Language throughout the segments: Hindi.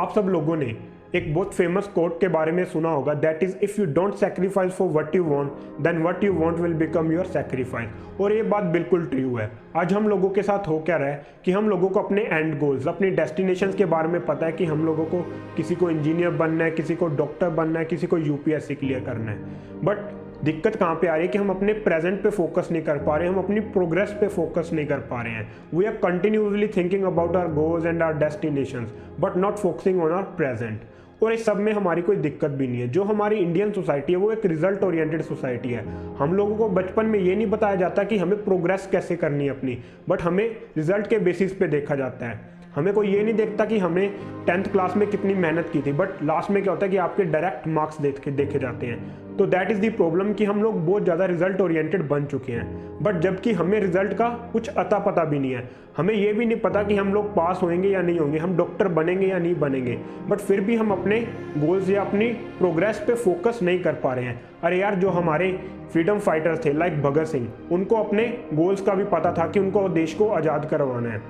आप सब लोगों ने एक बहुत फेमस कोट के बारे में सुना होगा, that is if you don't sacrifice for what you want then what you want will become your sacrifice. और ये बात बिल्कुल ट्रू है। आज हम लोगों के साथ हो क्या रहा है कि हम लोगों को अपने एंड गोल्स, अपनी डेस्टिनेशंस के बारे में पता है कि हम लोगों को किसी को इंजीनियर बनना है, किसी को डॉक्टर बनना है, किसी को यूपीएससी क्लियर करना है। बट दिक्कत कहाँ पे आ रही है कि हम अपने प्रेजेंट पे फोकस नहीं कर पा रहे हैं, हम अपनी प्रोग्रेस पे फोकस नहीं कर पा रहे हैं। We are continuously thinking about our goals and our destinations but not focusing on our present. और इस सब में हमारी कोई दिक्कत भी नहीं है। जो हमारी इंडियन सोसाइटी है वो एक रिजल्ट ओरिएंटेड सोसाइटी है। हम लोगों को बचपन में ये नहीं बताया जाता कि हमें प्रोग्रेस कैसे करनी है अपनी, बट हमें रिजल्ट के बेसिस पे देखा जाता है। हमें कोई ये नहीं देखता कि हमने 10th क्लास में कितनी मेहनत की थी, बट लास्ट में क्या होता है कि आपके डायरेक्ट मार्क्स देखे जाते हैं। तो दैट इज़ द प्रॉब्लम कि हम लोग बहुत ज़्यादा रिजल्ट ओरिएंटेड बन चुके हैं, बट जबकि हमें रिजल्ट का कुछ अता पता भी नहीं है। हमें ये भी नहीं पता कि हम लोग पास होंगे या नहीं होंगे, हम डॉक्टर बनेंगे या नहीं बनेंगे, बट फिर भी हम अपने गोल्स या अपनी प्रोग्रेस पे फोकस नहीं कर पा रहे हैं। अरे यार, जो हमारे फ्रीडम फाइटर्स थे लाइक भगत सिंह, उनको अपने गोल्स का भी पता था कि उनको देश को आज़ाद करवाना है,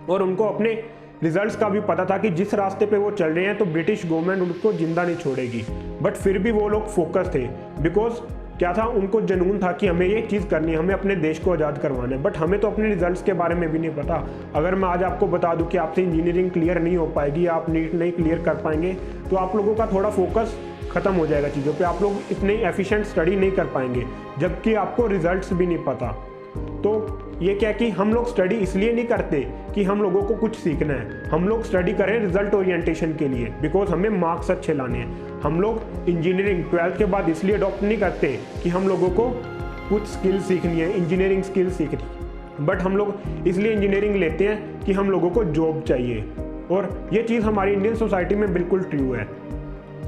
और उनको अपने रिजल्ट्स का भी पता था कि जिस रास्ते पे वो चल रहे हैं तो ब्रिटिश गवर्नमेंट उनको जिंदा नहीं छोड़ेगी। बट फिर भी वो लोग फोकस थे, बिकॉज क्या था, उनको जुनून था कि हमें ये चीज़ करनी है, हमें अपने देश को आज़ाद करवाना है। बट हमें तो अपने रिजल्ट्स के बारे में भी नहीं पता। अगर मैं आज आपको बता दूं कि आपसे इंजीनियरिंग क्लियर नहीं हो पाएगी, आप नीट नहीं क्लियर कर पाएंगे, तो आप लोगों का थोड़ा फोकस खत्म हो जाएगा चीज़ों पे। आप लोग इतने एफिशिएंट स्टडी नहीं कर पाएंगे, जबकि आपको रिजल्ट्स भी नहीं पता। तो ये क्या कि हम लोग स्टडी इसलिए नहीं करते कि हम लोगों को कुछ सीखना है, हम लोग स्टडी करें रिजल्ट ओरिएंटेशन के लिए, बिकॉज हमें मार्क्स अच्छे लाने हैं। हम लोग इंजीनियरिंग 12th के बाद इसलिए अडॉप्ट नहीं करते कि हम लोगों को कुछ स्किल सीखनी है, इंजीनियरिंग स्किल सीखनी है, बट हम लोग इसलिए इंजीनियरिंग लेते हैं कि हम लोगों को जॉब चाहिए। और ये चीज़ हमारी इंडियन सोसाइटी में बिल्कुल ट्रू है।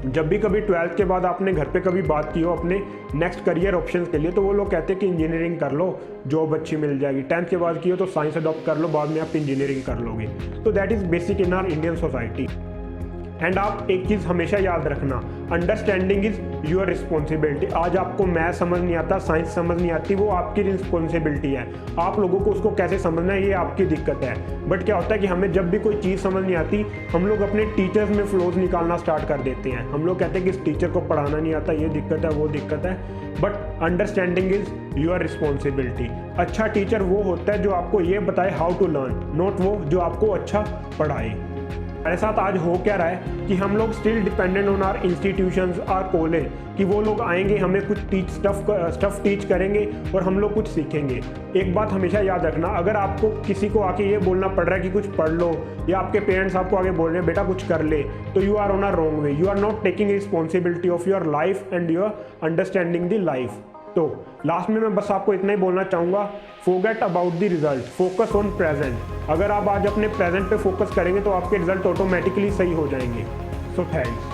जब भी कभी 12th के बाद आपने घर पे कभी बात की हो अपने नेक्स्ट करियर ऑप्शंस के लिए, तो वो लोग कहते हैं कि इंजीनियरिंग कर लो, जॉब अच्छी मिल जाएगी। 10th के बाद की हो तो साइंस अडॉप्ट कर लो, बाद में आप इंजीनियरिंग कर लोगे। तो that is basic in our Indian society. And आप एक चीज़ हमेशा याद रखना, अंडरस्टैंडिंग इज योर रिस्पॉन्सिबिलिटी। आज आपको मैथ समझ नहीं आता, साइंस समझ नहीं आती, वो आपकी रिस्पॉन्सिबिलिटी है। आप लोगों को उसको कैसे समझना है ये आपकी दिक्कत है। बट क्या होता है कि हमें जब भी कोई चीज़ समझ नहीं आती, हम लोग अपने टीचर्स में फ्लोज निकालना स्टार्ट कर देते हैं। हम लोग कहते हैं कि इस टीचर को पढ़ाना नहीं आता, ये दिक्कत है, वो दिक्कत है। But understanding is your responsibility. अच्छा टीचर वो होता है जो आपको ये बताए हाउ टू लर्न, नॉट वो जो आपको अच्छा पढ़ाए। हमारे साथ आज हो क्या रहा है कि हम लोग still dependent on our institutions, our college, कि वो लोग आएंगे, हमें कुछ स्टफ टीच करेंगे और हम लोग कुछ सीखेंगे। एक बात हमेशा याद रखना, अगर आपको किसी को आके ये बोलना पड़ रहा है कि कुछ पढ़ लो, या आपके पेरेंट्स आपको आगे बोल रहे हैं बेटा कुछ कर ले, तो you are on a wrong way. You are not taking responsibility of your life and your understanding the life. तो लास्ट में मैं बस आपको इतना ही बोलना चाहूँगा, forget about the result, focus on present. अगर आप आज अपने प्रेजेंट पे फोकस करेंगे तो आपके रिजल्ट ऑटोमेटिकली सही हो जाएंगे। So thanks.